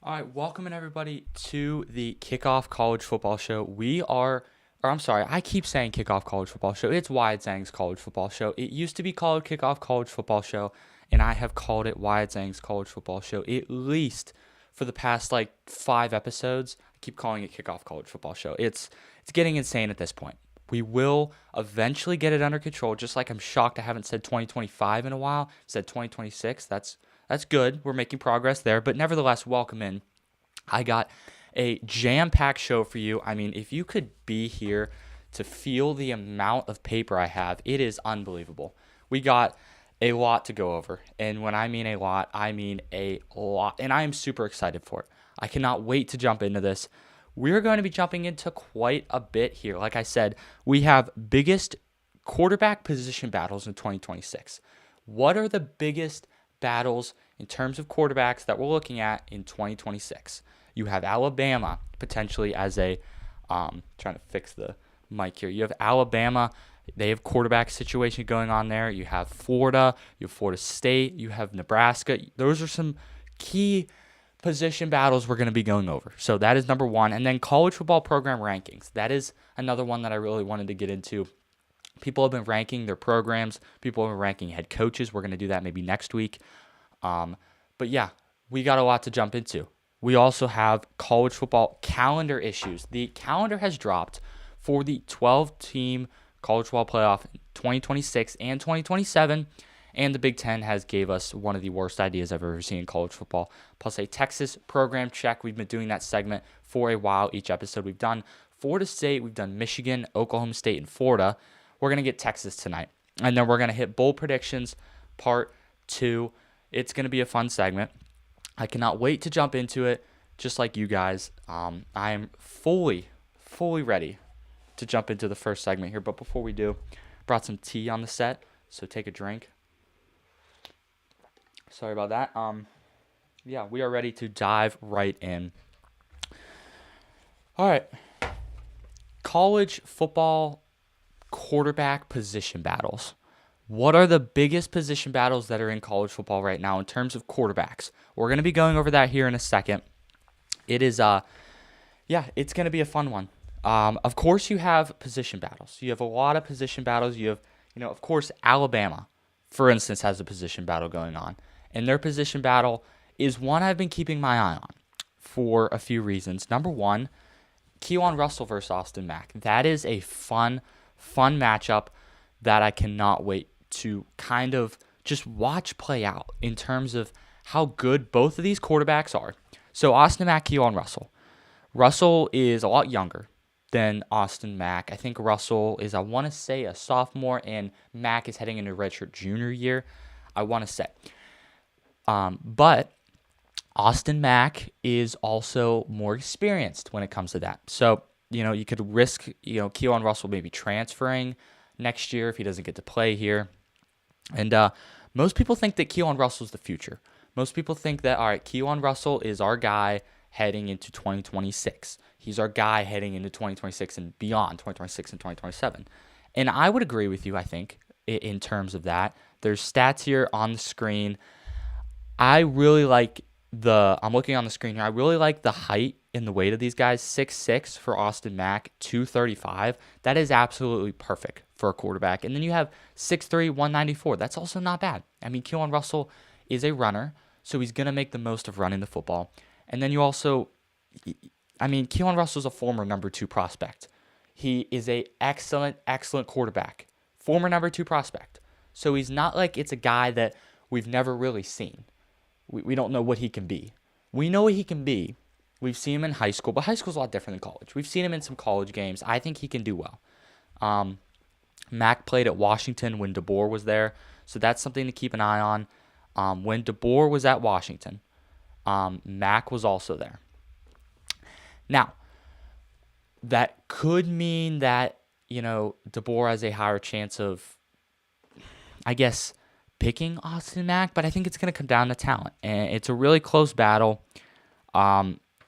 All right, welcome in everybody to the Kickoff College Football Show. I keep saying Kickoff College Football Show. It's Wyatt Zang's College Football Show. It used to be called Kickoff College Football Show, and I have called it Wyatt Zang's College Football Show at least for the past 5 episodes. I keep calling it Kickoff College Football Show. It's getting insane at this point. We will eventually get it under control, just like I'm shocked I haven't said 2025 in a while. I said 2026. That's good. We're making progress there. But nevertheless, welcome in. I got a jam-packed show for you. I mean, if you could be here to feel the amount of paper I have, it is unbelievable. We got a lot to go over. And when I mean a lot, I mean a lot. And I am super excited for it. I cannot wait to jump into this. We're going to be jumping into quite a bit here. Like I said, we have biggest quarterback position battles in 2026. What are the biggest battles in terms of quarterbacks that we're looking at in 2026? You have Alabama potentially as a trying to fix the mic here. You have Alabama. They have quarterback situation going on there. You have Florida. You have Florida State. You have Nebraska. Those are some key position battles we're going to be going over. So that is number one. And then college football program rankings. That is another one that I really wanted to get into. People have been ranking their programs. People have been ranking head coaches. We're going to do that maybe next week. But yeah, we got a lot to jump into. We also have college football calendar issues. The calendar has dropped for the 12-team college football playoff in 2026 and 2027, and the Big Ten has gave us one of the worst ideas I've ever seen in college football, plus a Texas program check. We've been doing that segment for a while. Each episode we've done Florida State, we've done Michigan, Oklahoma State, and Florida. We're going to get Texas tonight, and then we're going to hit bowl predictions part 2. It's going to be a fun segment. I cannot wait to jump into it, just like you guys. I am fully ready to jump into the first segment here. But before we do, brought some tea on the set, so take a drink. Sorry about that. Yeah, we are ready to dive right in. All right. College football quarterback position battles. What are the biggest position battles that are in college football right now in terms of quarterbacks? We're going to be going over that here in a second. It is, it's going to be a fun one. Of course, you have position battles. You have a lot of position battles. You have, of course, Alabama, for instance, has a position battle going on. And their position battle is one I've been keeping my eye on for a few reasons. Number one, Keon Russell versus Austin Mack. That is a fun matchup that I cannot wait to kind of just watch play out in terms of how good both of these quarterbacks are. So Austin Mack, Keon Russell. Russell is a lot younger than Austin Mack. I think Russell is, I want to say, a sophomore, and Mack is heading into redshirt junior year, I want to say. But Austin Mack is also more experienced when it comes to that. So, you could risk, Keon Russell maybe transferring next year if he doesn't get to play here. And most people think that Keon Russell is the future. Most people think that, all right, Keon Russell is our guy heading into 2026. He's our guy heading into 2026 and beyond, 2026 and 2027. And I would agree with you, I think, in terms of that. There's stats here on the screen. I'm looking on the screen here. I really like the height and the weight of these guys. 6'6" for Austin Mack, 235. That is absolutely perfect for a quarterback. And then you have 6'3", 194. That's also not bad. I mean, Keon Russell is a runner, so he's going to make the most of running the football. And then you also, Keon Russell is a former number 2 prospect. He is a excellent quarterback. Former number 2 prospect. So he's not like it's a guy that we've never really seen. We don't know what he can be. We know what he can be. We've seen him in high school, but high school's a lot different than college. We've seen him in some college games. I think he can do well. Mack played at Washington when DeBoer was there, so that's something to keep an eye on. When DeBoer was at Washington, Mack was also there. Now, that could mean that, DeBoer has a higher chance of, I guess, picking Austin Mack, but I think it's going to come down to talent, and it's a really close battle.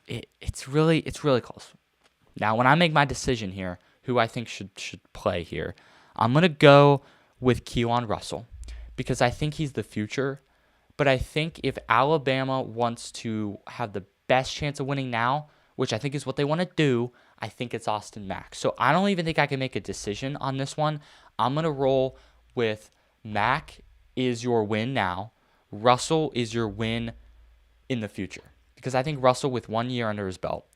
It's really close. Now, when I make my decision here, who I think should play here, I'm going to go with Keon Russell because I think he's the future. But I think if Alabama wants to have the best chance of winning now, which I think is what they want to do, I think it's Austin Mack. So I don't even think I can make a decision on this one. I'm going to roll with Mack is your win now. Russell is your win in the future. Because I think Russell, with 1 year under his belt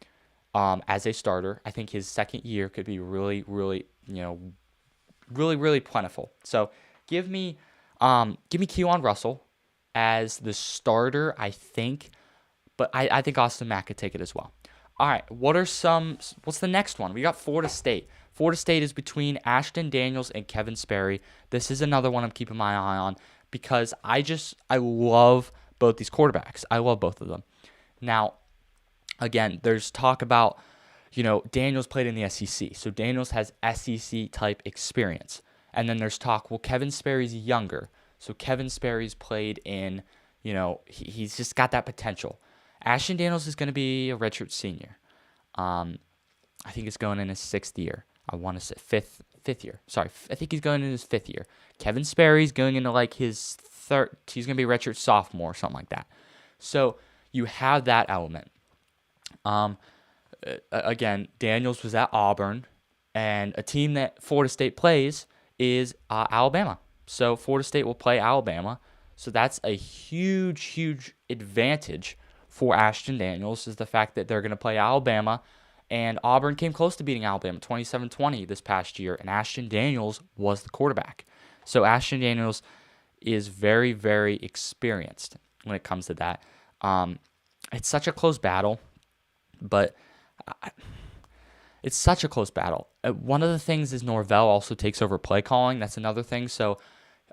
as a starter, I think his second year could be really, really, really plentiful. So give me Keon Russell as the starter, I think. But I think Austin Mack could take it as well. All right, what's the next one? We got Florida State. Florida State is between Ashton Daniels and Kevin Sperry. This is another one I'm keeping my eye on because I love both these quarterbacks. I love both of them. Now, again, there's talk about, Daniels played in the SEC. So Daniels has SEC type experience. And then there's talk, well, Kevin Sperry's younger. So Kevin Sperry's played in, he's just got that potential. Ashton Daniels is going to be a redshirt senior. I think he's going in his 6th year. I want to say fifth year. Sorry, I think he's going in his 5th year. Kevin Sperry's going into like his 3rd. He's going to be a redshirt sophomore or something like that. So you have that element. Again, Daniels was at Auburn, and a team that Florida State plays is Alabama. So Florida State will play Alabama. So that's a huge, huge advantage for Ashton Daniels, is the fact that they're going to play Alabama. And Auburn came close to beating Alabama 27-20 this past year, and Ashton Daniels was the quarterback. So Ashton Daniels is very, very experienced when it comes to that. It's such a close battle, but it's such a close battle. One of the things is Norvell also takes over play calling. That's another thing. So,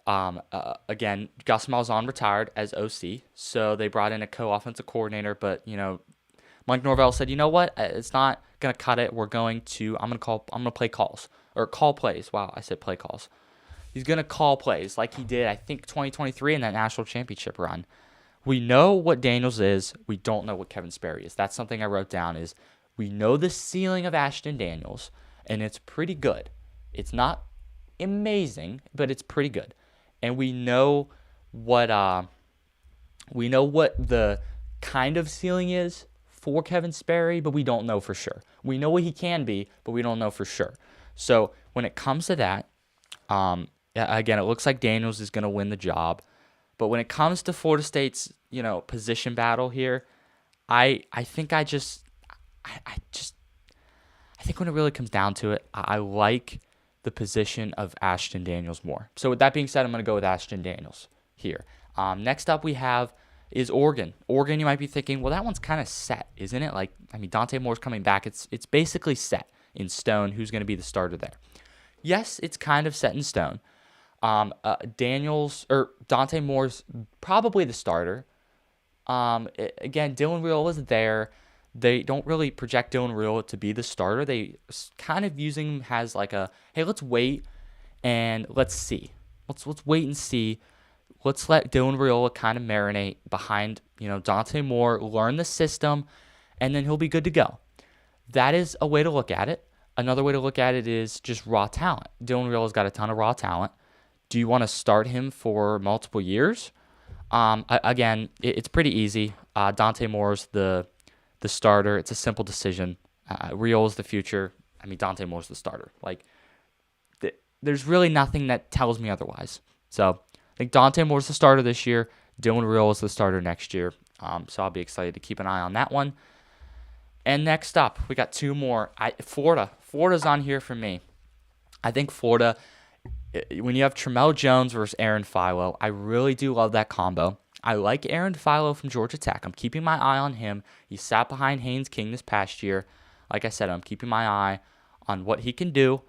again, Gus Malzahn retired as OC, so they brought in a co-offensive coordinator, but, Mike Norvell said, you know what? It's not going to cut it. I'm going to play calls or call plays. Wow, I said play calls. He's going to call plays like he did, I think, 2023 in that national championship run. We know what Daniels is. We don't know what Kevin Sperry is. That's something I wrote down is we know the ceiling of Ashton Daniels, and it's pretty good. It's not amazing, but it's pretty good. And we know what the kind of ceiling is for Kevin Sperry, but we don't know for sure. We know what he can be, but we don't know for sure. So when it comes to that, again, it looks like Daniels is going to win the job. But when it comes to Florida State's, position battle here, I think when it really comes down to it, I like the position of Ashton Daniels more. So with that being said, I'm going to go with Ashton Daniels here. Next up we have is Oregon. Oregon, you might be thinking, well, that one's kind of set, isn't it? Dante Moore's coming back. It's basically set in stone who's going to be the starter there. Yes, it's kind of set in stone. Dante Moore's probably the starter. Again, Dylan Real is there. They don't really project Dylan Real to be the starter. They kind of using him as like hey, let's wait and let's see. Let's wait and see. Let's let Dylan Real kind of marinate behind, Dante Moore, learn the system, and then he'll be good to go. That is a way to look at it. Another way to look at it is just raw talent. Dylan Real has got a ton of raw talent. Do you want to start him for multiple years? Again, it's pretty easy. Dante Moore's the starter. It's a simple decision. Real is the future. Dante Moore's the starter. There's really nothing that tells me otherwise. So I think Dante Moore's the starter this year. Dylan Real is the starter next year. So I'll be excited to keep an eye on that one. And next up, we got 2 more. Florida. Florida's on here for me. I think Florida, when you have Tramel Jones versus Aaron Philo, I really do love that combo. I like Aaron Philo from Georgia Tech. I'm keeping my eye on him. He sat behind Haynes King this past year. Like I said, I'm keeping my eye on what he can do.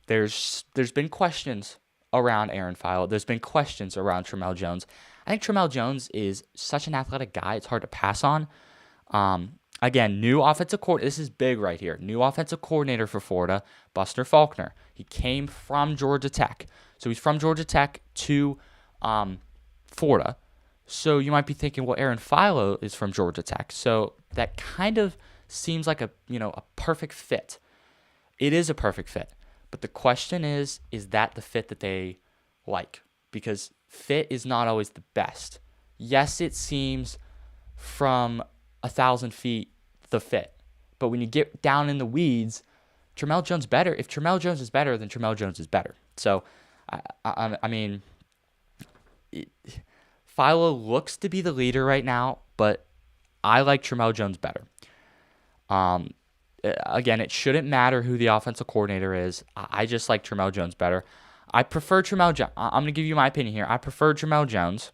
There's been questions around Aaron Philo. There's been questions around Tramel Jones. I think Tramel Jones is such an athletic guy. It's hard to pass on. Again, new offensive coordinator. This is big right here. New offensive coordinator for Florida, Buster Faulkner. He came from Georgia Tech. So he's from Georgia Tech to Florida. So you might be thinking, well, Aaron Philo is from Georgia Tech. So that kind of seems like a perfect fit. It is a perfect fit. But the question is that the fit that they like? Because fit is not always the best. Yes, it seems from 1,000 feet the fit. But when you get down in the weeds, Tramel Jones better. If Tramel Jones is better, then Tramel Jones is better. So, I mean, Philo looks to be the leader right now, but I like Tramel Jones better. Again, it shouldn't matter who the offensive coordinator is. I just like Tramel Jones better. I prefer Tramel Jones. I'm going to give you my opinion here. I prefer Tramel Jones,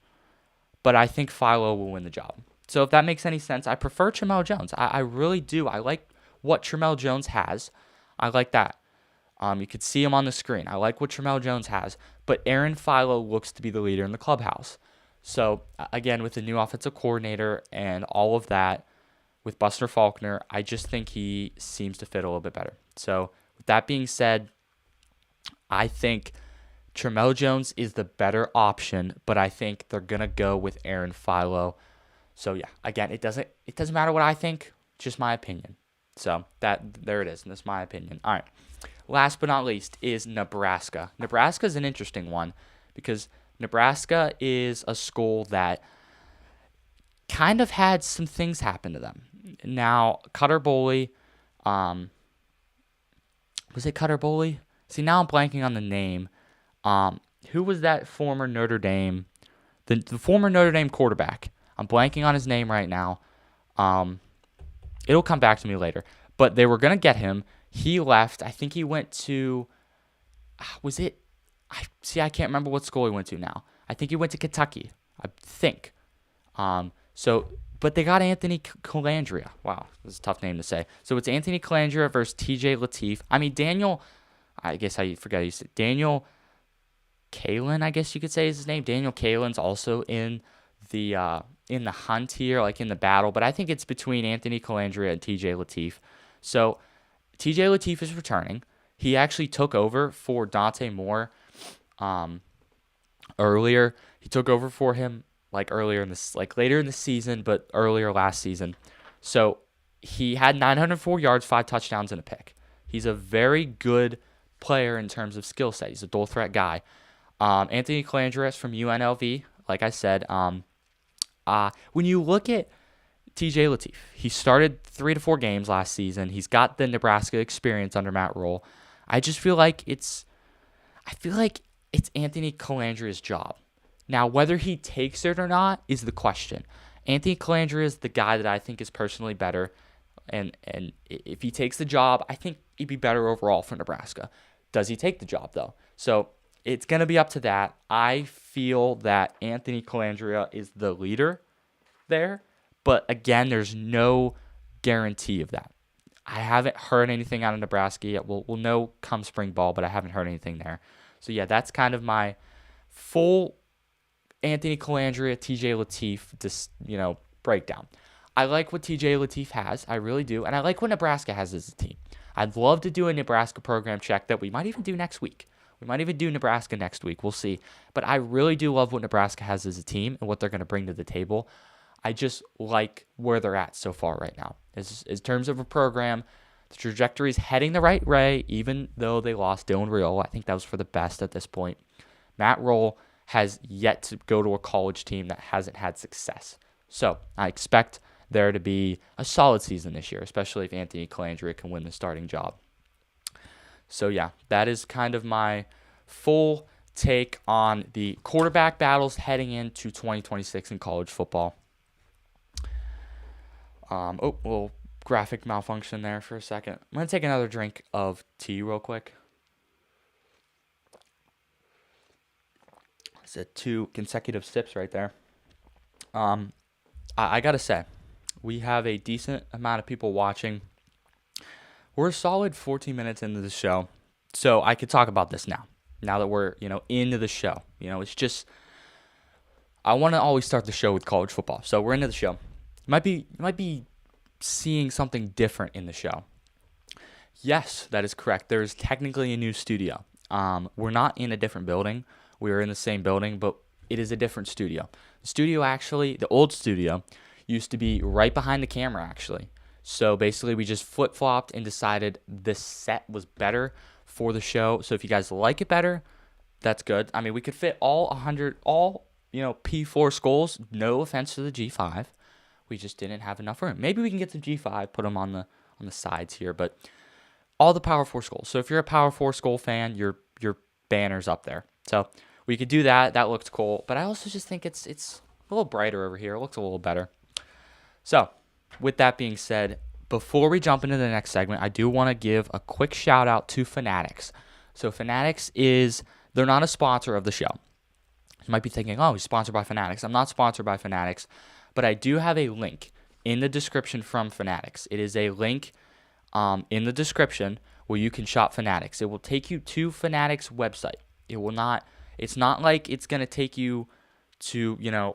but I think Philo will win the job. So if that makes any sense, I prefer Tramel Jones. I really do. I like what Tramel Jones has. I like that. You could see him on the screen. I like what Tramel Jones has, but Aaron Philo looks to be the leader in the clubhouse. So again, with the new offensive coordinator and all of that, with Buster Faulkner, I just think he seems to fit a little bit better. So with that being said, I think Tramel Jones is the better option, but I think they're gonna go with Aaron Philo. So yeah, again, it doesn't matter what I think, just my opinion. So there it is, and that's my opinion. All right. Last but not least is Nebraska. Nebraska is an interesting one because Nebraska is a school that kind of had some things happen to them. Now, Cutter Boley, was it Cutter Boley? See, now I'm blanking on the name. Who was that former Notre Dame, the former Notre Dame quarterback? I'm blanking on his name right now. It'll come back to me later. But they were going to get him. He left. I think he went to, was it? I can't remember what school he went to now. I think he went to Kentucky, I think. But they got Anthony Calandria. Wow, this is a tough name to say. So it's Anthony Calandria versus TJ Lateef. I mean, Daniel, I guess I forget he said Daniel Kalen, I guess you could say is his name. Daniel Kalen's also in the hunt here, like in the battle. But I think it's between Anthony Calandria and TJ Lateef. So TJ Lateef is returning. He actually took over for Dante Moore earlier. He took over for him later in the season, but earlier last season. So he had 904 yards, 5 touchdowns, and a pick. He's a very good player in terms of skill set. He's a dual threat guy. Anthony Calandria is from UNLV, like I said. When you look at TJ Lateef, he started 3 to 4 games last season. He's got the Nebraska experience under Matt Rule. I feel like it's Anthony Calandria's job. Now, whether he takes it or not is the question. Anthony Calandria is the guy that I think is personally better, and if he takes the job, I think he'd be better overall for Nebraska. Does he take the job, though? So it's going to be up to that. I feel that Anthony Calandria is the leader there, but again, there's no guarantee of that. I haven't heard anything out of Nebraska yet. We'll know come spring ball, but I haven't heard anything there. So yeah, that's kind of my full Anthony Calandria, TJ Lateef, breakdown. I like what TJ Lateef has. I really do. And I like what Nebraska has as a team. I'd love to do a Nebraska program check that we might even do next week. We might even do Nebraska next week. We'll see. But I really do love what Nebraska has as a team and what they're going to bring to the table. I just like where they're at so far right now. In terms of a program, the trajectory is heading the right way, even though they lost Dylan Riola. I think that was for the best at this point. Matt Rule has yet to go to a college team that hasn't had success. So I expect there to be a solid season this year, especially if Anthony Calandria can win the starting job. So yeah, that is kind of my full take on the quarterback battles heading into 2026 in college football. Little graphic malfunction there for a second. I'm going to take another drink of tea real quick. It's 2 consecutive sips right there. I got to say, we have a decent amount of people watching. We're a solid 14 minutes into the show, so I could talk about this now that we're, into the show. It's just, I want to always start the show with college football. So we're into the show. You might be seeing something different in the show. Yes, that is correct. There is technically a new studio. We're not in a different building. We are in the same building, but it is a different studio. The studio actually, the old studio, used to be right behind the camera actually. So basically we just flip-flopped and decided this set was better for the show. So if you guys like it better, that's good. I mean, we could fit all P4 skulls. No offense to the G5. We just didn't have enough room. Maybe we can get some G5, put them on the sides here, but all the Power 4 schools. So if you're a Power 4 school fan, your banner's up there. So we could do that. That looks cool. But I also just think it's a little brighter over here. It looks a little better. So with that being said, before we jump into the next segment, I do want to give a quick shout out to Fanatics. So Fanatics they're not a sponsor of the show. You might be thinking, oh, he's sponsored by Fanatics. I'm not sponsored by Fanatics, but I do have a link in the description from Fanatics. It is a link in the description where you can shop Fanatics. It will take you to Fanatics website. It's not like it's going to take you to,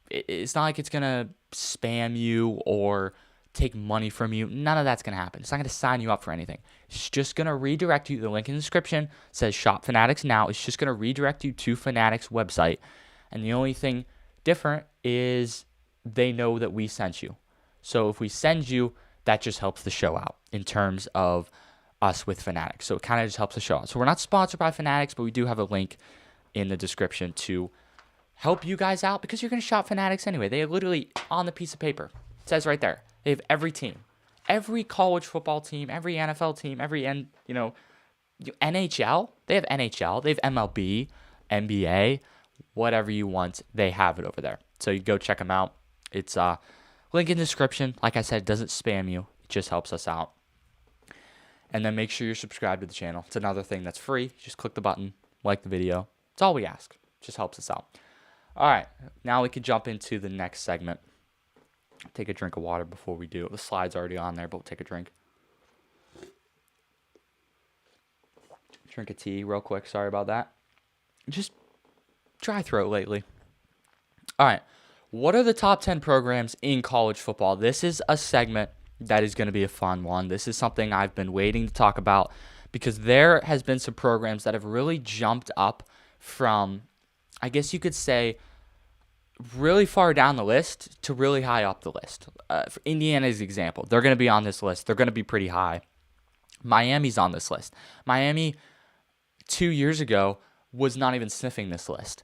it's not like it's going to spam you or take money from you. None of that's going to happen. It's not going to sign you up for anything. It's just going to redirect you. The link in the description says shop Fanatics now. It's just going to redirect you to Fanatics website. And the only thing different is they know that we sent you. So if we send you, that just helps the show out in terms of us with Fanatics. So it kind of just helps the show out. So we're not sponsored by Fanatics, but we do have a link in the description to help you guys out because you're going to shop Fanatics anyway. They literally, on the piece of paper, it says right there, they have every team. Every college football team, every NFL team, every NHL. They have NHL. They have MLB, NBA, whatever you want. They have it over there. So you go check them out. It's link in the description. Like I said, it doesn't spam you. It just helps us out. And then make sure you're subscribed to the channel. It's another thing that's free. Just click the button, like the video. It's all we ask. It just helps us out. All right, now we can jump into the next segment. Take a drink of water before we do. The slide's already on there, but we'll take a drink. Drink a tea real quick. Sorry about that. Just dry throat lately. All right. What are the top 10 programs in college football? This is a segment that is going to be a fun one. This is something I've been waiting to talk about because there has been some programs that have really jumped up from, I guess you could say, really far down the list to really high up the list. For Indiana's example, they're going to be on this list. They're going to be pretty high. Miami's on this list. Miami 2 years ago was not even sniffing this list.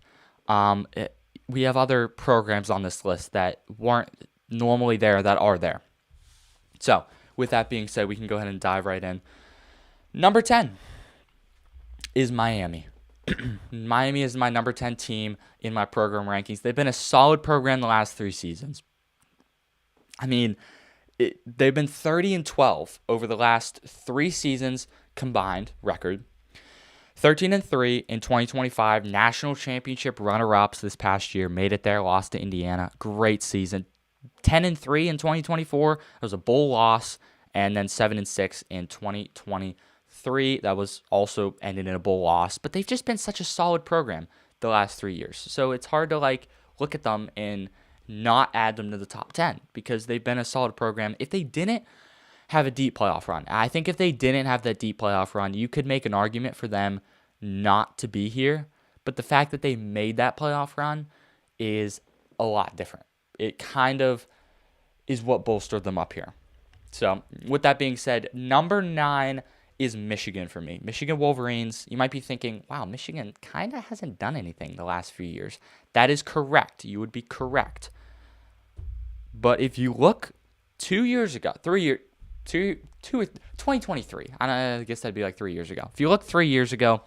We have other programs on this list that weren't normally there that are there. So with that being said, we can go ahead and dive right in. Number 10 is Miami. Miami is my number 10 team in my program rankings. They've been a solid program the last 3 seasons. I mean, they've been 30-12 over the last 3 seasons combined record. 13-3 in 2025, national championship runner-ups this past year, made it there, lost to Indiana. Great season. 10-3 in 2024, it was a bowl loss, and then 7-6 in 2023. That was also ended in a bowl loss, but they've just been such a solid program the last 3 years. So it's hard to look at them and not add them to the top 10 because they've been a solid program. If they didn't have a deep playoff run, I think if they didn't have that deep playoff run, you could make an argument for them not to be here. But the fact that they made that playoff run is a lot different. It kind of is what bolstered them up here. So with that being said, number 9 is Michigan for me. Michigan Wolverines. You might be thinking, wow, Michigan kind of hasn't done anything the last few years. That is correct. You would be correct. But if you look 2 years ago, 2023, I guess that'd be like 3 years ago. If you look 3 years ago,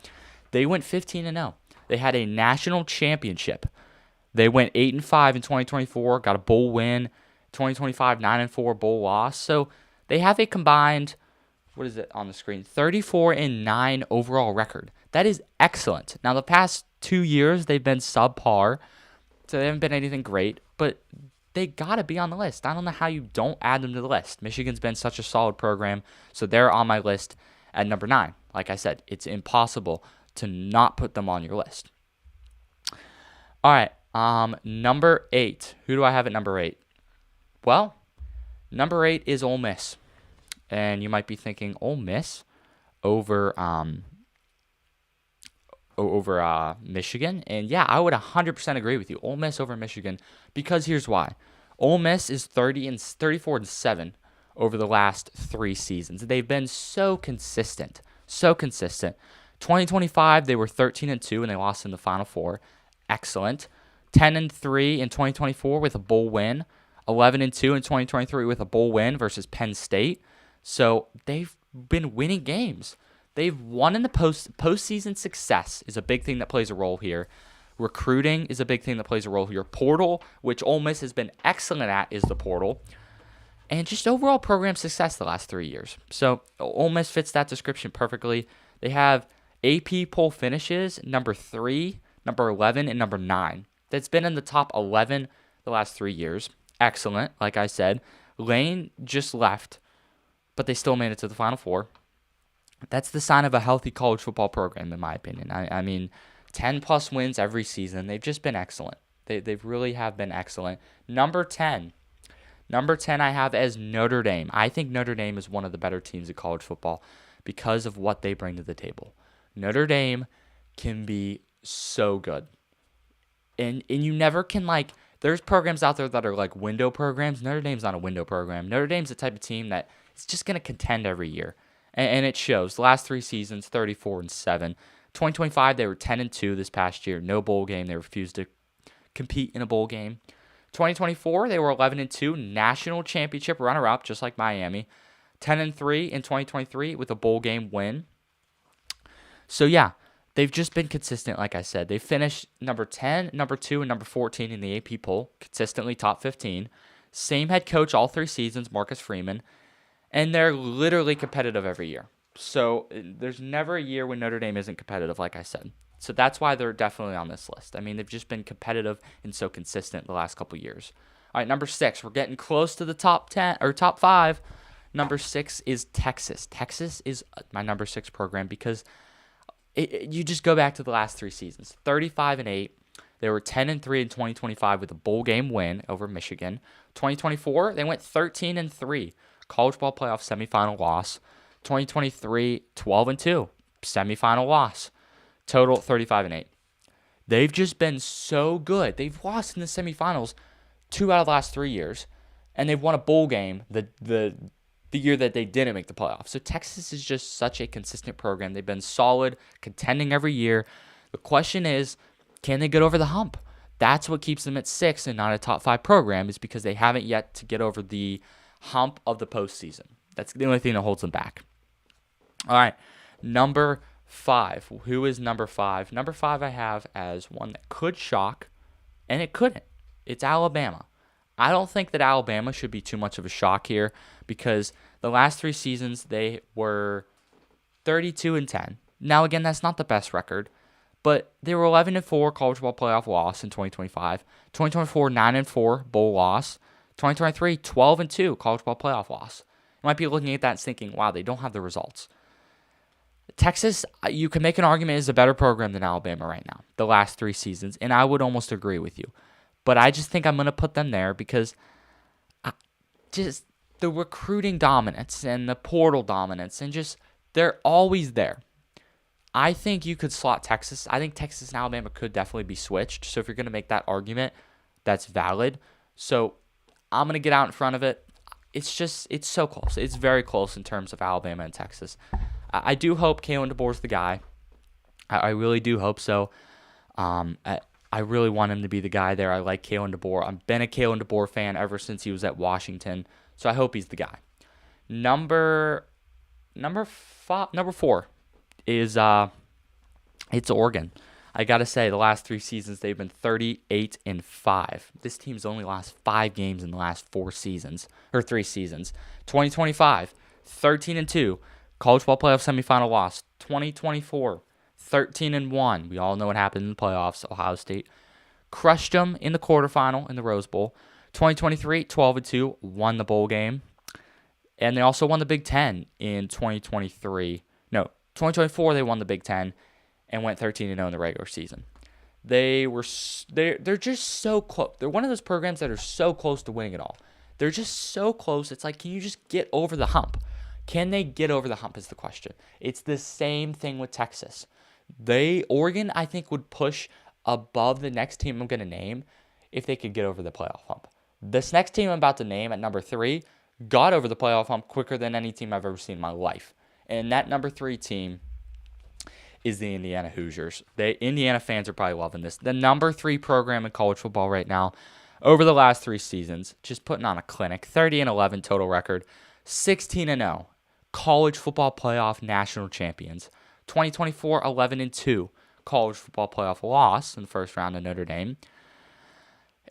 they went 15-0. They had a national championship. They went 8-5 in 2024, got a bowl win. 2025, 9-4 bowl loss. So they have a combined, what is it on the screen? 34-9 overall record. That is excellent. Now the past 2 years they've been subpar, so they haven't been anything great, but they gotta be on the list. I don't know how you don't add them to the list. Michigan's been such a solid program, so they're on my list at number 9. Like I said, it's impossible to not put them on your list. All right, number 8. Who do I have at number 8? Well, number 8 is Ole Miss. And you might be thinking, Ole Miss over Michigan? And yeah, I would 100% agree with you. Ole Miss over Michigan, because here's why. Ole Miss is 34-7 over the last 3 seasons. They've been so consistent. 2025, they were 13-2 and they lost in the Final Four. Excellent. 10-3 in 2024 with a bowl win. 11-2 in 2023 with a bowl win versus Penn State. So they've been winning games. They've won in the postseason. Success is a big thing that plays a role here. Recruiting is a big thing that plays a role here. Portal, which Ole Miss has been excellent at, is the portal. And just overall program success the last 3 years. So Ole Miss fits that description perfectly. They have AP poll finishes, number 3, number 11, and number 9. That's been in the top 11 the last 3 years. Excellent, like I said. Lane just left, but they still made it to the Final Four. That's the sign of a healthy college football program, in my opinion. I mean, 10-plus wins every season. They've just been excellent. They really have been excellent. Number 10 I have as Notre Dame. I think Notre Dame is one of the better teams in college football because of what they bring to the table. Notre Dame can be so good. And you never can, like, there's programs out there that are like window programs. Notre Dame's not a window program. Notre Dame's the type of team that is just going to contend every year. And it shows. The last 3 seasons, 34-7. 2025, they were 10-2 this past year. No bowl game. They refused to compete in a bowl game. 2024, they were 11-2, national championship runner-up, just like Miami. 10-3 in 2023 with a bowl game win. So yeah, they've just been consistent, like I said. They finished number 10, number 2, and number 14 in the AP poll, consistently top 15. Same head coach all 3 seasons, Marcus Freeman. And they're literally competitive every year. So there's never a year when Notre Dame isn't competitive, like I said. So that's why they're definitely on this list. I mean, they've just been competitive and so consistent the last couple years. All right, number 6. We're getting close to the top 10 or top 5. Number 6 is Texas. Texas is my number 6 program because you just go back to the last 3 seasons. 35-8. They were 10-3 in 2025 with a bowl game win over Michigan. 2024, they went 13-3. College ball playoff semifinal loss. 2023, 12-2. Semifinal loss. Total 35-8. They've just been so good. They've lost in the semifinals 2 out of the last 3 years, and they've won a bowl game the year that they didn't make the playoffs. So Texas is just such a consistent program. They've been solid, contending every year. The question is, can they get over the hump? That's what keeps them at 6 and not a top 5 program, is because they haven't yet to get over the hump of the postseason. That's the only thing that holds them back. All right, number 5. Who is number 5? Number 5 I have as one that could shock, and it couldn't. It's Alabama. I don't think that Alabama should be too much of a shock here because the last 3 seasons they were 32-10. Now, again, that's not the best record, but they were 11-4 college ball playoff loss in 2025. 2024, 9-4 bowl loss. 2023, 12-2 college ball playoff loss. You might be looking at that and thinking, wow, they don't have the results. Texas, you can make an argument, is a better program than Alabama right now, the last 3 seasons, and I would almost agree with you. But I just think I'm going to put them there because just the recruiting dominance and the portal dominance and just they're always there. I think you could slot Texas. I think Texas and Alabama could definitely be switched. So if you're going to make that argument, that's valid. So I'm going to get out in front of it. It's so close. It's very close in terms of Alabama and Texas. I do hope Kalen DeBoer's the guy. I really do hope so. I really want him to be the guy there. I like Kalen DeBoer. I've been a Kalen DeBoer fan ever since he was at Washington, so I hope he's the guy. Number 4 is it's Oregon. I gotta say, the last 3 seasons they've been 38-5. This team's only lost 5 games in the last 3 seasons. 2025, 13-2, college ball playoff semifinal loss. 2024, 13-1. We all know what happened in the playoffs. Ohio State crushed them in the quarterfinal in the Rose Bowl. 2023, 12-2, won the bowl game. And they also won the Big Ten in 2023. No, 2024 they won the Big Ten and went 13-0 in the regular season. They're just so close. They're one of those programs that are so close to winning it all. They're just so close. It's like, can you just get over the hump? Can they get over the hump is the question. It's the same thing with Texas. Oregon, I think, would push above the next team I'm going to name if they could get over the playoff hump. This next team I'm about to name at number 3 got over the playoff hump quicker than any team I've ever seen in my life. And that number 3 team is the Indiana Hoosiers. Indiana fans are probably loving this. The number 3 program in college football right now. over the last 3 seasons, just putting on a clinic. 30-11 total record, 16-0 college football playoff national champions. 2024, 11-2 college football playoff loss in the first round of Notre Dame.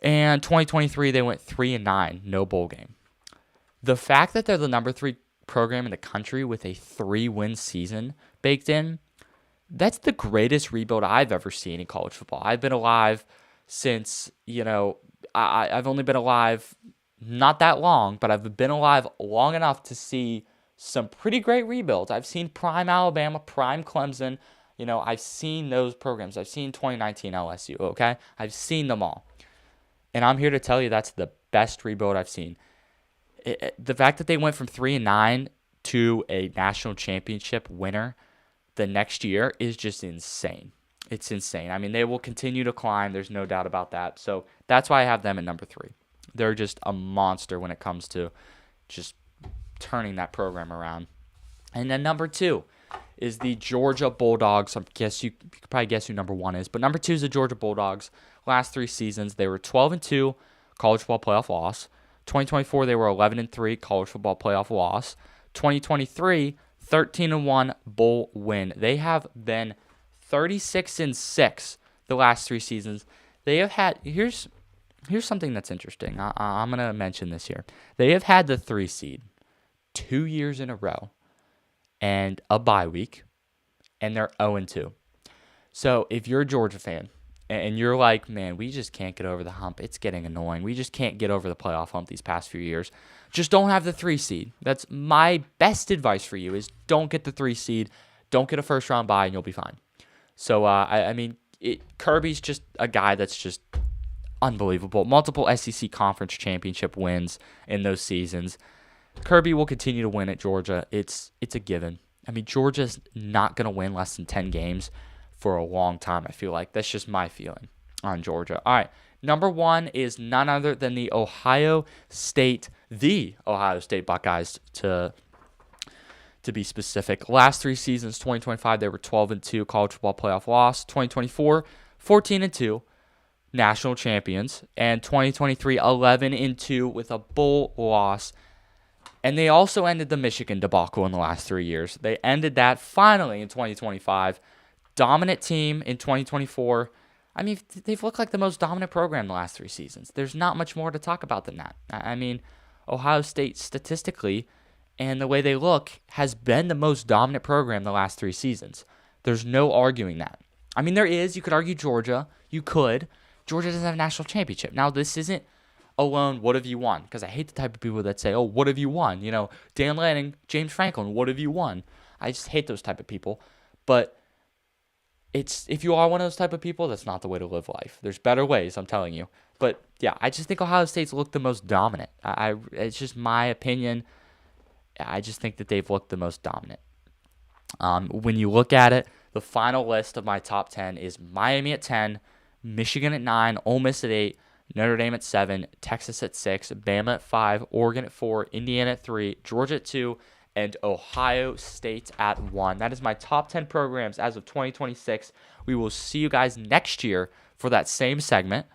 And 2023, they went 3-9, no bowl game. The fact that they're the number 3 program in the country with a 3-win season baked in, that's the greatest rebuild I've ever seen in college football. I've been alive since, I've only been alive not that long, but I've been alive long enough to see some pretty great rebuilds. I've seen prime Alabama, prime Clemson. I've seen those programs. I've seen 2019 LSU, okay? I've seen them all. And I'm here to tell you that's the best rebuild I've seen. The fact that they went from 3-9 to a national championship winner the next year is just insane. It's insane. I mean, they will continue to climb. There's no doubt about that. So that's why I have them at number 3. They're just a monster when it comes to just turning that program around. And then number 2 is the Georgia Bulldogs. I guess you could probably guess who number 1 is. But number 2 is the Georgia Bulldogs. Last 3 seasons, they were 12-2 college football playoff loss. 2024, they were 11-3 college football playoff loss. 2023, 13-1 bowl win. They have been 36-6 the last 3 seasons. They have had here's something that's interesting. I'm gonna mention this here. They have had the 3 seed 2 years in a row, and a bye week, and they're 0-2. So if you're a Georgia fan and you're like, man, we just can't get over the hump. It's getting annoying. We just can't get over the playoff hump these past few years. Just don't have the 3 seed. That's my best advice for you is don't get the 3 seed. Don't get a first round bye and you'll be fine. So, Kirby's just a guy that's just unbelievable. Multiple SEC conference championship wins in those seasons. Kirby will continue to win at Georgia. It's a given. I mean, Georgia's not going to win less than 10 games for a long time, I feel like. That's just my feeling on Georgia. All right, number 1 is none other than the Ohio State Buckeyes, to be specific. Last 3 seasons, 2025, they were 12-2 college football playoff loss. 2024, 14-2 national champions. And 2023, 11-2 with a bowl loss. And they also ended the Michigan debacle in the last 3 years. They ended that finally in 2025. Dominant team in 2024. I mean, they've looked like the most dominant program the last 3 seasons. There's not much more to talk about than that. I mean, Ohio State statistically and the way they look has been the most dominant program the last 3 seasons. There's no arguing that. I mean, there is. You could argue Georgia. You could. Georgia doesn't have a national championship. Now, this isn't alone, what have you won? Because I hate the type of people that say, oh, what have you won? Dan Lanning, James Franklin, what have you won? I just hate those type of people. But if you are one of those type of people, that's not the way to live life. There's better ways, I'm telling you. But yeah, I just think Ohio State's looked the most dominant. It's just my opinion. I just think that they've looked the most dominant. When you look at it, the final list of my top 10 is Miami at 10, Michigan at 9, Ole Miss at 8, Notre Dame at 7, Texas at 6, Bama at 5, Oregon at 4, Indiana at 3, Georgia at 2, and Ohio State at 1. That is my top 10 programs as of 2026. We will see you guys next year for that same segment.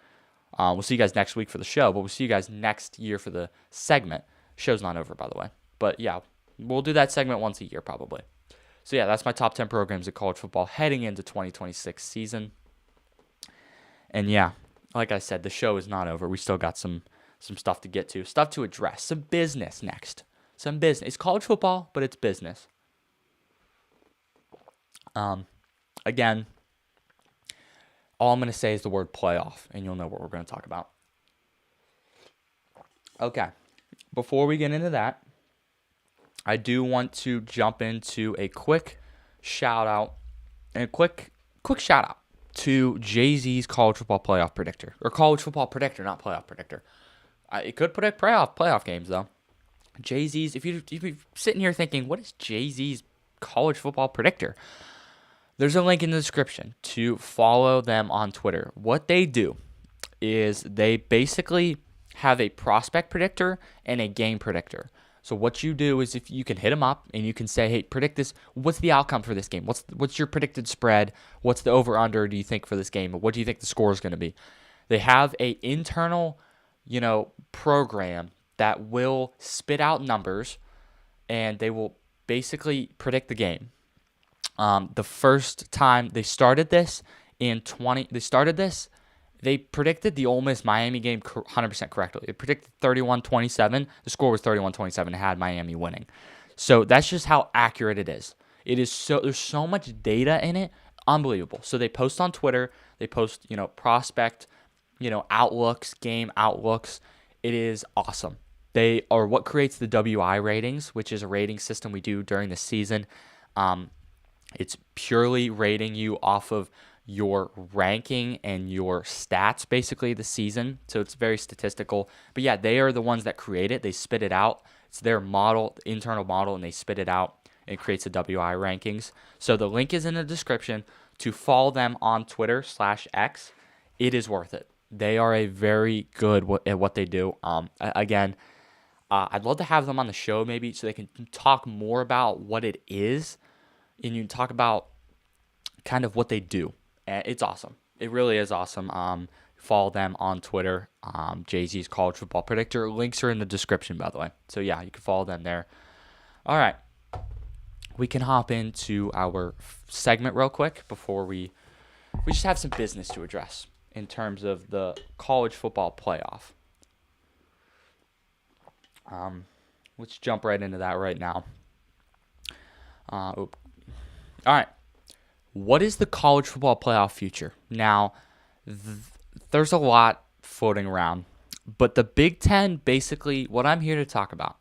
We'll see you guys next week for the show, but we'll see you guys next year for the segment. Show's not over, by the way. But yeah, we'll do that segment once a year probably. So yeah, that's my top 10 programs in college football heading into 2026 season. And yeah, like I said, the show is not over. We still got some stuff to get to, stuff to address, some business next. Some business. It's college football, but it's business. Again, all I'm going to say is the word playoff, and you'll know what we're going to talk about. Okay, before we get into that, I do want to jump into a quick shout out, and a quick shout out to Jay-Z's college football playoff predictor, or college football predictor, not playoff predictor. It could predict playoff games though. Jay-Z's, if you're sitting here thinking, what is Jay-Z's college football predictor? There's a link in the description to follow them on Twitter. What they do is they basically have a prospect predictor and a game predictor. So what you do is if you can hit them up and you can say, hey, predict this. What's the outcome for this game? What's your predicted spread? What's the over-under do you think for this game? What do you think the score is going to be? They have a internal program that will spit out numbers, and they will basically predict the game. The first time they started this they predicted the Ole Miss Miami game 100% correctly. They predicted 31-27. The score was 31-27 and had Miami winning. So that's just how accurate it is. There's so much data in it, unbelievable. So they post on Twitter, they post, prospect, outlooks, game outlooks. It is awesome. They are what creates the WI ratings, which is a rating system we do during the season. It's purely rating you off of your ranking and your stats, basically, the season. So it's very statistical. But yeah, they are the ones that create it. They spit it out. It's their model, internal model, and they spit it out. It creates the WI rankings. So the link is in the description to follow them on Twitter/X. It is worth it. They are a very good at what they do. Again, I'd love to have them on the show maybe so they can talk more about what it is, and you can talk about kind of what they do. It's awesome. It really is awesome. Follow them on Twitter. Jay-Z's College Football Predictor. Links are in the description, by the way. So yeah, you can follow them there. All right. We can hop into our segment real quick before we just have some business to address in terms of the college football playoff. Let's jump right into that right now. All right. What is the college football playoff future? Now, there's a lot floating around, but the Big Ten, basically, what I'm here to talk about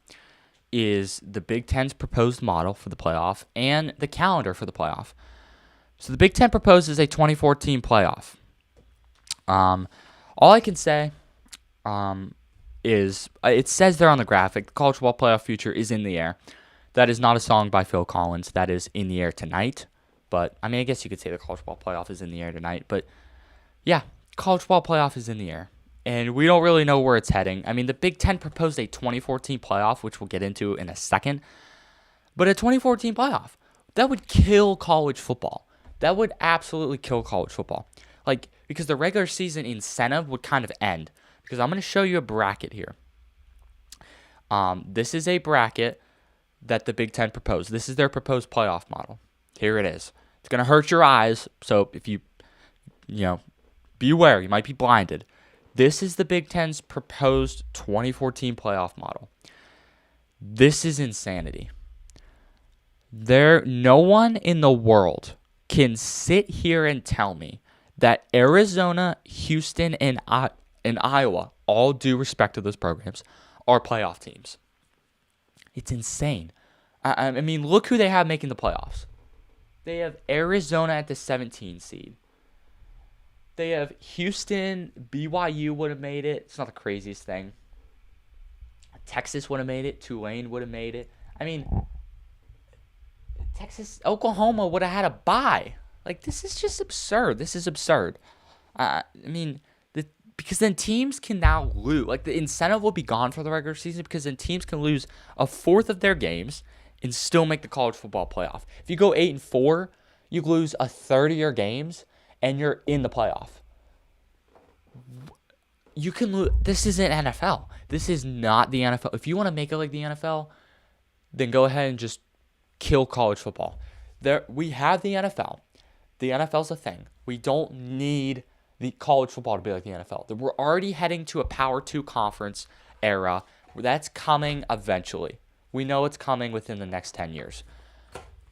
is the Big Ten's proposed model for the playoff and the calendar for the playoff. So the Big Ten proposes a 2014 playoff. All I can say is it says there on the graphic, the college football playoff future is in the air. That is not a song by Phil Collins. That is in the air tonight. But, I mean, I guess you could say the college football playoff is in the air tonight. But, yeah, college football playoff is in the air. And we don't really know where it's heading. I mean, the Big Ten proposed a 2014 playoff, which we'll get into in a second. But a 2014 playoff, that would kill college football. That would absolutely kill college football. Because the regular season incentive would kind of end. Because I'm going to show you a bracket here. This is a bracket that the Big Ten proposed. This is their proposed playoff model. Here it is. It's going to hurt your eyes, so if you beware. You might be blinded. This is the Big Ten's proposed 2014 playoff model. This is insanity. No one in the world can sit here and tell me that Arizona, Houston, and Iowa, all due respect to those programs, are playoff teams. It's insane. I mean, look who they have making the playoffs. They have Arizona at the 17 seed. They have Houston, BYU would have made it. It's not the craziest thing. Texas would have made it. Tulane would have made it. I mean, Oklahoma would have had a bye. This is just absurd. This is absurd. Because then teams can now lose. The incentive will be gone for the regular season because then teams can lose a fourth of their games and still make the college football playoff. If you go 8-4, you lose a third of your games and you're in the playoff. You can lose. This isn't NFL. This is not the NFL. If you want to make it like the NFL, then go ahead and just kill college football. We have the NFL. The NFL's a thing. We don't need the college football to be like the NFL. We're already heading to a Power 2 conference era. That's coming eventually. We know it's coming within the next 10 years.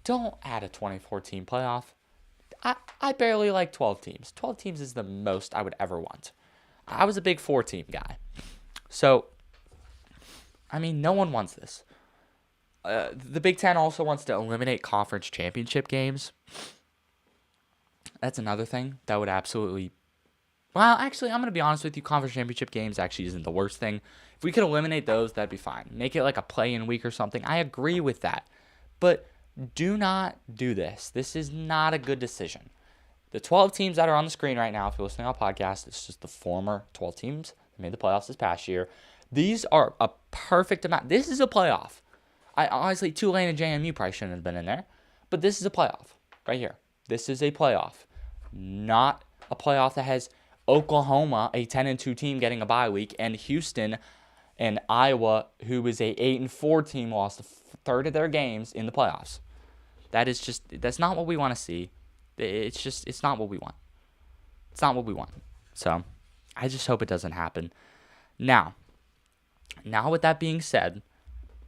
Don't add a 2014 playoff. I barely like 12 teams. 12 teams is the most I would ever want. I was a big 4-team guy. So, no one wants this. The Big Ten also wants to eliminate conference championship games. That's another thing that would absolutely... Well, actually, I'm going to be honest with you. Conference championship games actually isn't the worst thing. If we could eliminate those, that'd be fine. Make it like a play-in week or something. I agree with that. But do not do this. This is not a good decision. The 12 teams that are on the screen right now, if you're listening on a podcast, it's just the former 12 teams that made the playoffs this past year. These are a perfect amount. This is a playoff. Honestly, Tulane and JMU probably shouldn't have been in there. But this is a playoff right here. This is a playoff. Not a playoff that has Oklahoma, a 10-2 team, getting a bye week, and Houston and Iowa, who is a 8-4 team, lost a third of their games in the playoffs. That's not what we want to see. It's not what we want. It's not what we want. So I just hope it doesn't happen. Now with that being said,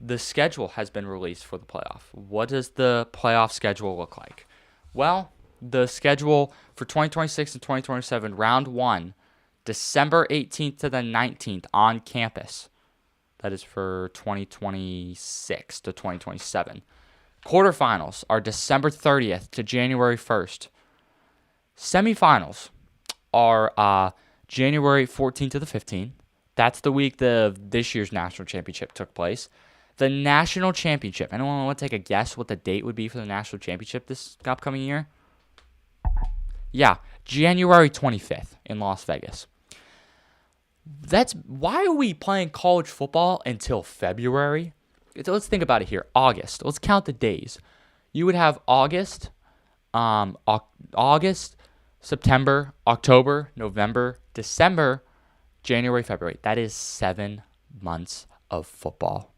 the schedule has been released for the playoff. What does the playoff schedule look like? Well, the schedule for 2026 and 2027, round 1, December 18th to the 19th on campus. That is for 2026 to 2027. Quarterfinals are December 30th to January 1st. Semifinals are January 14th to the 15th. That's the week this year's national championship took place. The national championship. Anyone want to take a guess what the date would be for the national championship this upcoming year? Yeah, January 25th in Las Vegas. Why are we playing college football until February? Let's think about it here. August. Let's count the days. You would have August, September, October, November, December, January, February. That is 7 months of football.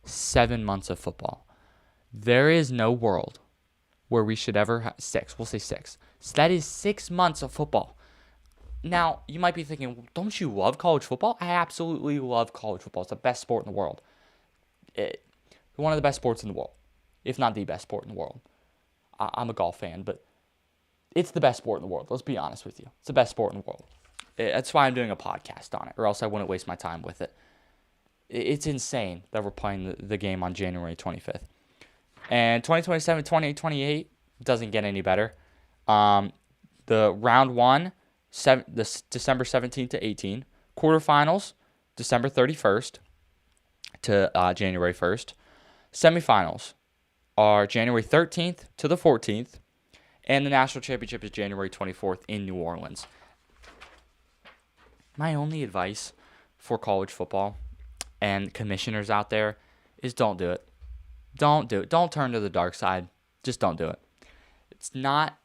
7 months of football. There is no world where we should ever have 6. We'll say 6. So that is 6 months of football. Now, you might be thinking, don't you love college football? I absolutely love college football. It's the best sport in the world. One of the best sports in the world, if not the best sport in the world. I'm a golf fan, but it's the best sport in the world. Let's be honest with you. It's the best sport in the world. That's why I'm doing a podcast on it, or else I wouldn't waste my time with it. It's insane that we're playing the game on January 25th. And 2027, 2028 doesn't get any better. The round 1, December 17th to 18th. Quarterfinals, December 31st to January 1st. Semifinals are January 13th to the 14th. And the national championship is January 24th in New Orleans. My only advice for college football and commissioners out there is don't do it. Don't do it. Don't turn to the dark side. Just don't do it. It's not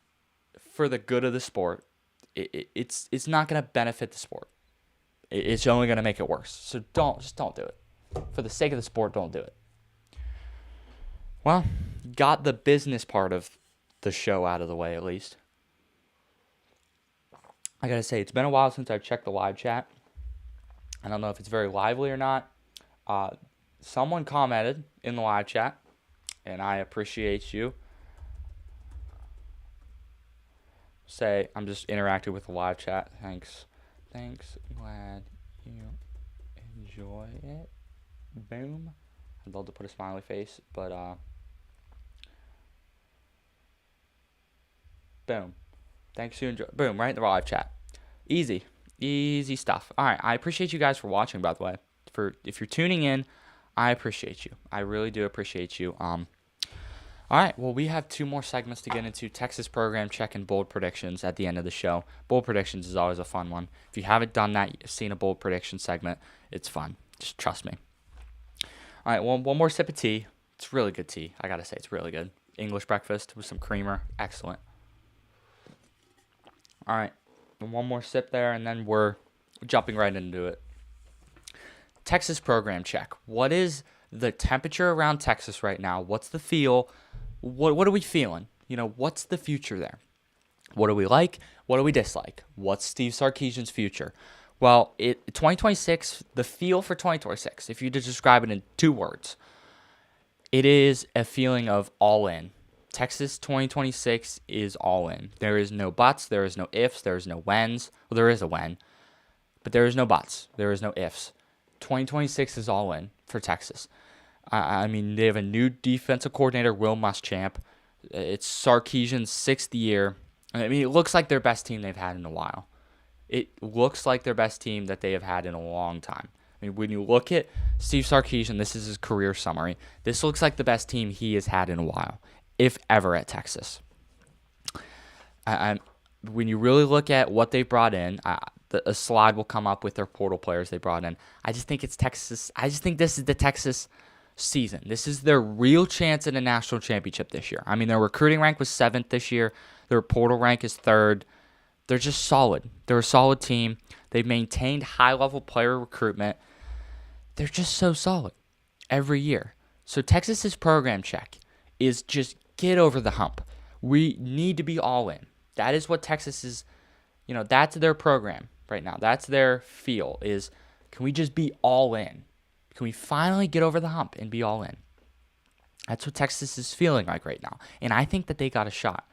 for the good of the sport. It's not going to benefit the sport. It's only going to make it worse. So don't do it. For the sake of the sport, don't do it. Well, got the business part of the show out of the way at least. I gotta say, it's been a while since I checked the live chat. I don't know if it's very lively or not. Someone commented in the live chat, and I appreciate you. I'm just interacting with the live chat. Thanks. Glad you enjoy it. Boom. I'd love to put a smiley face, but boom. Thanks, you enjoy. Boom, right in the live chat. Easy stuff. All right, I appreciate you guys for watching, by the way. If you're tuning in, I appreciate you. I really do appreciate you. All right, well, we have 2 more segments to get into. Texas program check and bold predictions at the end of the show. Bold predictions is always a fun one. If you haven't done that, you've seen a bold prediction segment, it's fun. Just trust me. All right, one more sip of tea. It's really good tea. I got to say, it's really good. English breakfast with some creamer. Excellent. All right, one more sip there, and then we're jumping right into it. Texas program check. What is the temperature around Texas right now? What's the feel? What are we feeling? What's the future there? What do we like? What do we dislike? What's Steve Sarkisian's future? Well, 2026, the feel for 2026, if you had to describe it in 2 words, it is a feeling of all in. Texas 2026 is all in. There is no buts. There is no ifs. There is no whens. Well, there is a when, but there is no buts. There is no ifs. 2026 is all in for Texas. I mean, they have a new defensive coordinator, Will Muschamp. It's Sarkisian's 6th year. I mean, it looks like their best team they've had in a while. It looks like their best team that they have had in a long time. I mean, when you look at Steve Sarkisian, this is his career summary. This looks like the best team he has had in a while, if ever, at Texas. When you really look at what they brought in, a slide will come up with their portal players they brought in. I just think it's Texas. I just think this is the Texas season. This is their real chance at a national championship this year. I mean, their recruiting rank was 7th this year. Their portal rank is 3rd. They're just solid. They're a solid team. They've maintained high-level player recruitment. They're just so solid every year. So Texas's program check is just get over the hump. We need to be all in. That is what Texas is, that's their program right now. That's their feel is, can we just be all in? Can we finally get over the hump and be all in? That's what Texas is feeling like right now. And I think that they got a shot.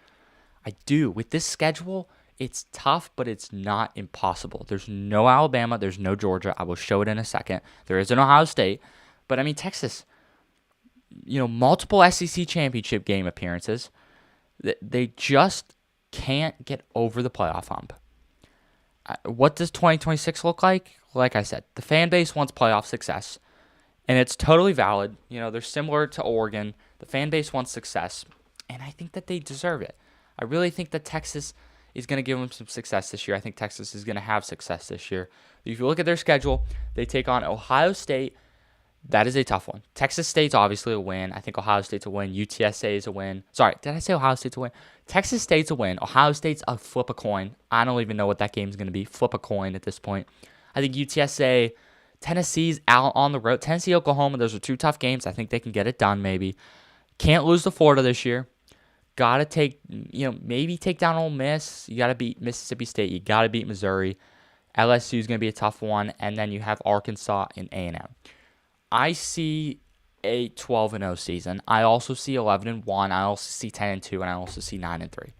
I do. With this schedule, it's tough, but it's not impossible. There's no Alabama. There's no Georgia. I will show it in a second. There is an Ohio State. But, Texas, multiple SEC championship game appearances. They just can't get over the playoff hump. What does 2026 look like? Like I said, the fan base wants playoff success. And it's totally valid. They're similar to Oregon. The fan base wants success. And I think that they deserve it. I really think that Texas is going to give them some success this year. I think Texas is going to have success this year. If you look at their schedule, they take on Ohio State. That is a tough one. Texas State's obviously a win. I think Ohio State's a win. UTSA is a win. Sorry, did I say Ohio State's a win? Texas State's a win. Ohio State's a flip a coin. I don't even know what that game's going to be. Flip a coin at this point. I think UTSA, Tennessee's out on the road. Tennessee, Oklahoma, those are two tough games. I think they can get it done maybe. Can't lose to Florida this year. Got to take, maybe take down Ole Miss. You got to beat Mississippi State. You got to beat Missouri. LSU is going to be a tough one. And then you have Arkansas and A&M. I see a 12-0 season. I also see 11-1. I also see 10-2. And I also see 9-3.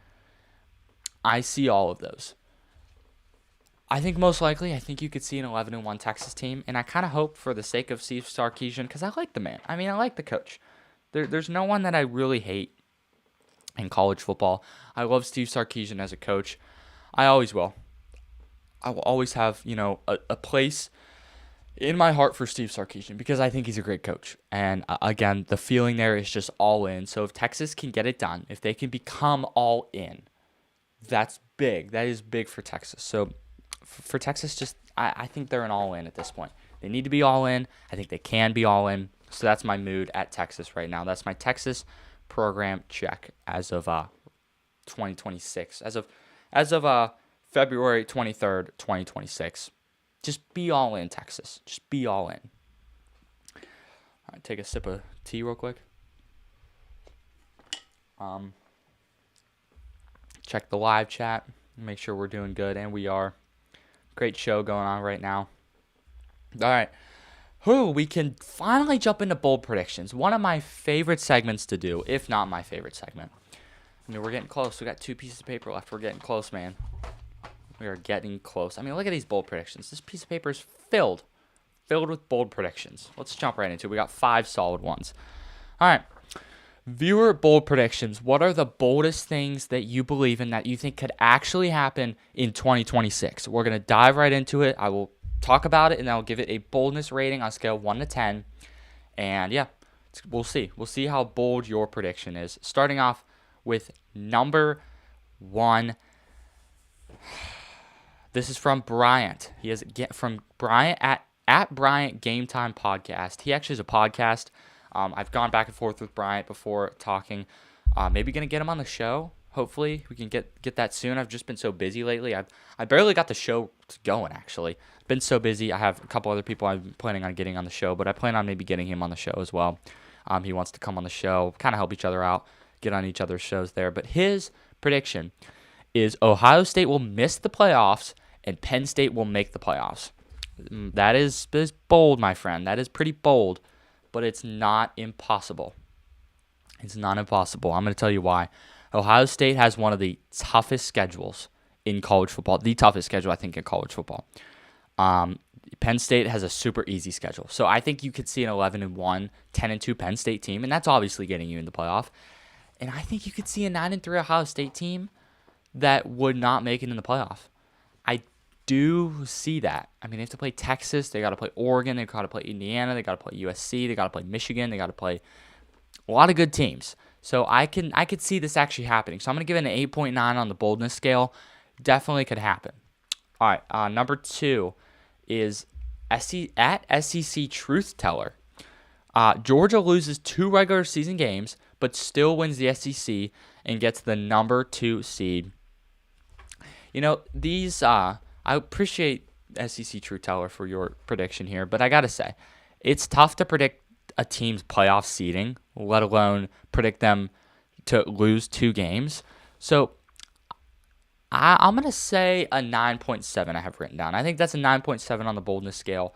I see all of those. I think most likely, you could see an 11-1 Texas team. And I kind of hope for the sake of Steve Sarkisian, because I like the man. I like the coach. There's no one that I really hate in college football. I love Steve Sarkisian as a coach. I always will. I will always have, a place in my heart for Steve Sarkisian because I think he's a great coach. And again, the feeling there is just all in. So if Texas can get it done, if they can become all in, that's big. That is big for Texas. So for Texas, I think they're an all in at this point. They need to be all in. I think they can be all in. So that's my mood at Texas right now. That's my Texas program check as of 2026. As of February 23rd, 2026. Just be all in, Texas. Just be all in. All right, take a sip of tea real quick. Check the live chat. Make sure we're doing good, and we are. Great show going on right now. All right. We can finally jump into bold predictions. One of my favorite segments to do, if not my favorite segment. We're getting close. We got 2 pieces of paper left. We're getting close, man. We are getting close. Look at these bold predictions. This piece of paper is filled with bold predictions. Let's jump right into it. We got 5 solid ones. All right. Viewer bold predictions. What are the boldest things that you believe in that you think could actually happen in 2026? We're going to dive right into it. I will talk about it, and I'll give it a boldness rating on a scale of 1 to 10. And yeah, we'll see. We'll see how bold your prediction is. Starting off with number 1. This is from Bryant. He is from Bryant at Bryant Game Time Podcast. He actually has a podcast. I've gone back and forth with Bryant before talking. Maybe gonna get him on the show. Hopefully we can get that soon. I've just been so busy lately. I barely got the show going actually. Been so busy. I have a couple other people I'm planning on getting on the show, but I plan on maybe getting him on the show as well. He wants to come on the show, kind of help each other out, get on each other's shows there. But his prediction is Ohio State will miss the playoffs and Penn State will make the playoffs. That is bold, my friend. That is pretty bold, but it's not impossible. It's not impossible. I'm going to tell you why. Ohio State has one of the toughest schedules in college football. The toughest schedule, I think, in college football. Penn State has a super easy schedule. So I think you could see an 11-1, 10-2 Penn State team, and that's obviously getting you in the playoff. And I think you could see a 9-3 Ohio State team that would not make it in the playoff. I do see that. They have to play Texas. They got to play Oregon. They got to play Indiana. They got to play USC. They got to play Michigan. They got to play a lot of good teams. So I could see this actually happening. So I'm going to give it an 8.9 on the boldness scale. Definitely could happen. All right, number 2 is at SEC Truth Teller. Georgia loses 2 regular season games, but still wins the SEC and gets the number 2 seed. These I appreciate SEC True Teller for your prediction here, but I gotta say, it's tough to predict a team's playoff seeding, let alone predict them to lose 2 games. So I'm gonna say a 9.7. I have written down. I think that's a 9.7 on the boldness scale.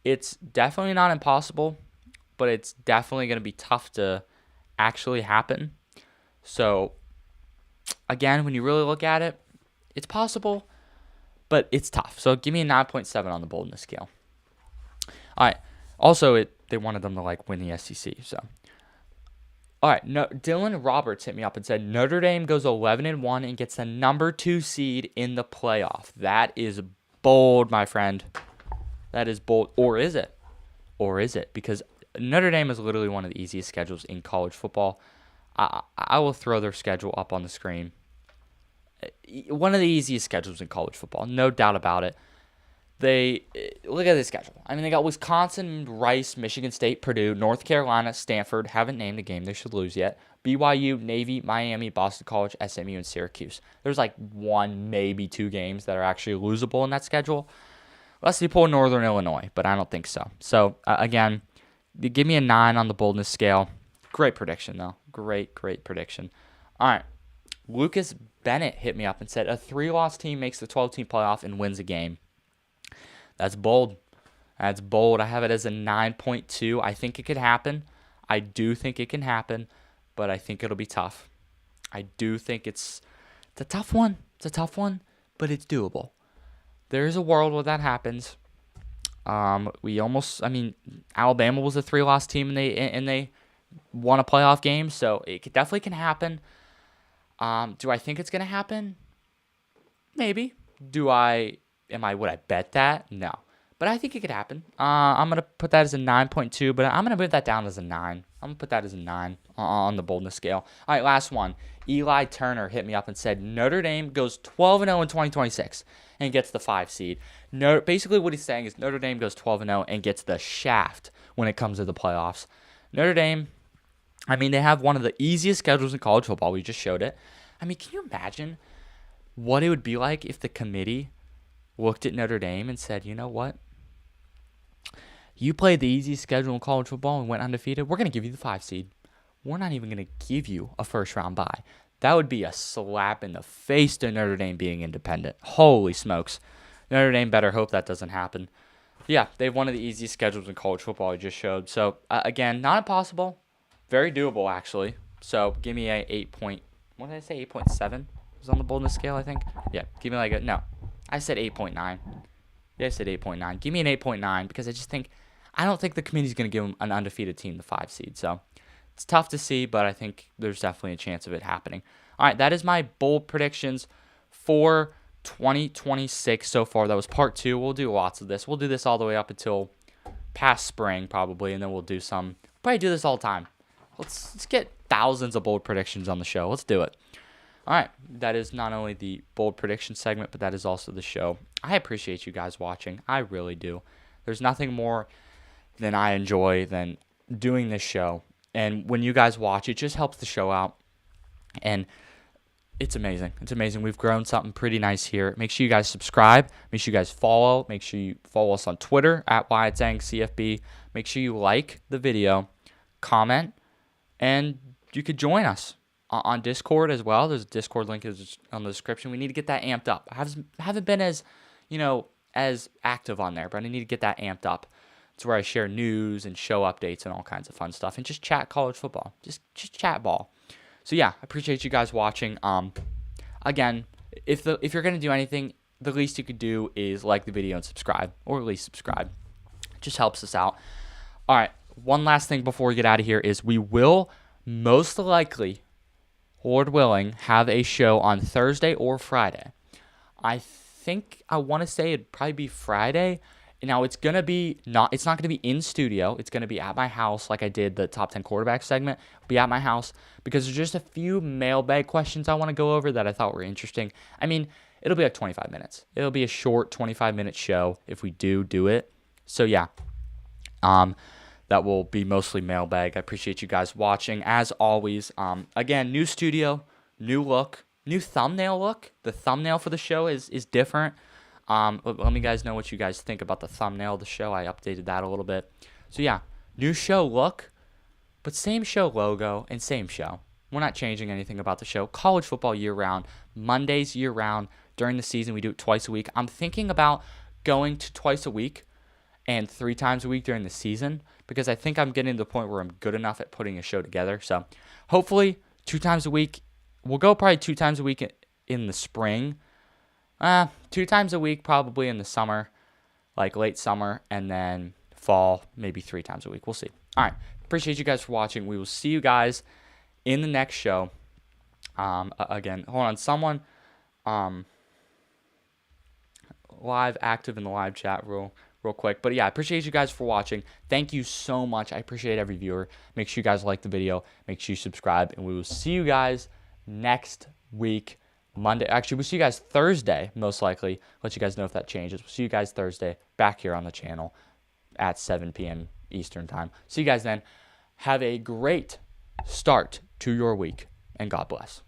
It's definitely not impossible, but it's definitely gonna be tough to actually happen. So again, when you really look at it, it's possible, but it's tough. So give me a 9.7 on the boldness scale. All right. Also, they wanted them to win the SEC. So, all right. No, Dylan Roberts hit me up and said Notre Dame goes 11-1 and gets the number 2 seed in the playoff. That is bold, my friend. That is bold. Or is it? Or is it? Because Notre Dame is literally one of the easiest schedules in college football. I will throw their schedule up on the screen. One of the easiest schedules in college football, no doubt about it. They look at this schedule. I mean, they got Wisconsin, Rice, Michigan State, Purdue, North Carolina, Stanford. Haven't named a game they should lose yet. BYU, Navy, Miami, Boston College, SMU, and Syracuse. There's 1, maybe 2 games that are actually losable in that schedule. Unless you pull Northern Illinois, but I don't think so. So, again, give me a 9 on the boldness scale. Great prediction, though. Great prediction. All right. Lucas Bennett hit me up and said a 3-loss team makes the 12-team playoff and wins a game. That's bold. That's bold. I have it as a 9.2. I think it could happen. I do think it can happen, but I think it'll be tough. I do think it's a tough one. It's a tough one, but it's doable. There is a world where that happens. Alabama was a 3-loss team and they won a playoff game, so it definitely can happen. Do I think it's gonna happen? Maybe. Would I bet that? No. But I think it could happen. I'm gonna put that as a 9.2, but I'm gonna put that down as a 9. I'm gonna put that as a 9 on the boldness scale. All right, last one. Eli Turner hit me up and said Notre Dame goes 12-0 in 2026 and gets the 5 seed. Basically, what he's saying is Notre Dame goes 12-0 and gets the shaft when it comes to the playoffs. Notre Dame, they have one of the easiest schedules in college football. We just showed it. Can you imagine what it would be like if the committee looked at Notre Dame and said, you know what? You played the easiest schedule in college football and went undefeated. We're going to give you the 5 seed. We're not even going to give you a first-round bye. That would be a slap in the face to Notre Dame being independent. Holy smokes. Notre Dame better hope that doesn't happen. Yeah, they have one of the easiest schedules in college football I just showed. So, again, not impossible. Very doable, actually. So, give me a 8.7 was on the boldness scale, I think. Yeah, give me no. I said 8.9. Yeah, I said 8.9. Give me an 8.9 because I don't think the committee's going to give them an undefeated team the 5 seed. So it's tough to see, but I think there's definitely a chance of it happening. All right, that is my bold predictions for 2026 so far. That was part 2. We'll do lots of this. We'll do this all the way up until past spring probably, and then we'll probably do this all the time. Let's get thousands of bold predictions on the show. Let's do it. All right, that is not only the bold prediction segment, but that is also the show. I appreciate you guys watching. I really do. There's nothing more than I enjoy than doing this show. And when you guys watch, it just helps the show out. And it's amazing. It's amazing. We've grown something pretty nice here. Make sure you guys subscribe. Make sure you guys follow. Make sure you follow us on Twitter at Wyatt Zang CFB. Make sure you like the video, comment, and you could join us on Discord as well. There's a Discord link on the description. We need to get that amped up. I haven't been as active on there, but I need to get that amped up. It's where I share news and show updates and all kinds of fun stuff and just chat college football. Just chat ball. So yeah, I appreciate you guys watching. Again, if you're gonna do anything, the least you could do is like the video and subscribe, or at least subscribe. It just helps us out. All right, one last thing before we get out of here is we will most likely, Lord willing, have a show on Thursday or Friday. I want to say it'd probably be Friday. Now it's not gonna be in studio. It's gonna be at my house, like I did the top 10 quarterback segment. Be at my house because there's just a few mailbag questions I want to go over that I thought were interesting. It'll be like 25 minutes. It'll be a short 25-minute show if we do it. So yeah, that will be mostly mailbag. I appreciate you guys watching as always. Again, new studio, new look. New thumbnail look. The thumbnail for the show is different. Let me guys know what you guys think about the thumbnail of the show. I updated that a little bit. So yeah, new show look, but same show logo and same show. We're not changing anything about the show. College football year-round. Mondays year-round. During the season, we do it twice a week. I'm thinking about going to twice a week and 3 times a week during the season because I think I'm getting to the point where I'm good enough at putting a show together. So hopefully 2 times a week. We'll go probably 2 times a week in the spring. 2 times a week probably in the summer, like late summer, and then fall, maybe 3 times a week. We'll see. All right. Appreciate you guys for watching. We will see you guys in the next show. Again, hold on. Someone live active in the live chat real quick. But yeah, I appreciate you guys for watching. Thank you so much. I appreciate every viewer. Make sure you guys like the video. Make sure you subscribe. And we will see you guys next week, Monday. Actually, we'll see you guys Thursday, most likely. Let you guys know if that changes. We'll see you guys Thursday back here on the channel at 7 p.m. Eastern time. See you guys then. Have a great start to your week, and God bless.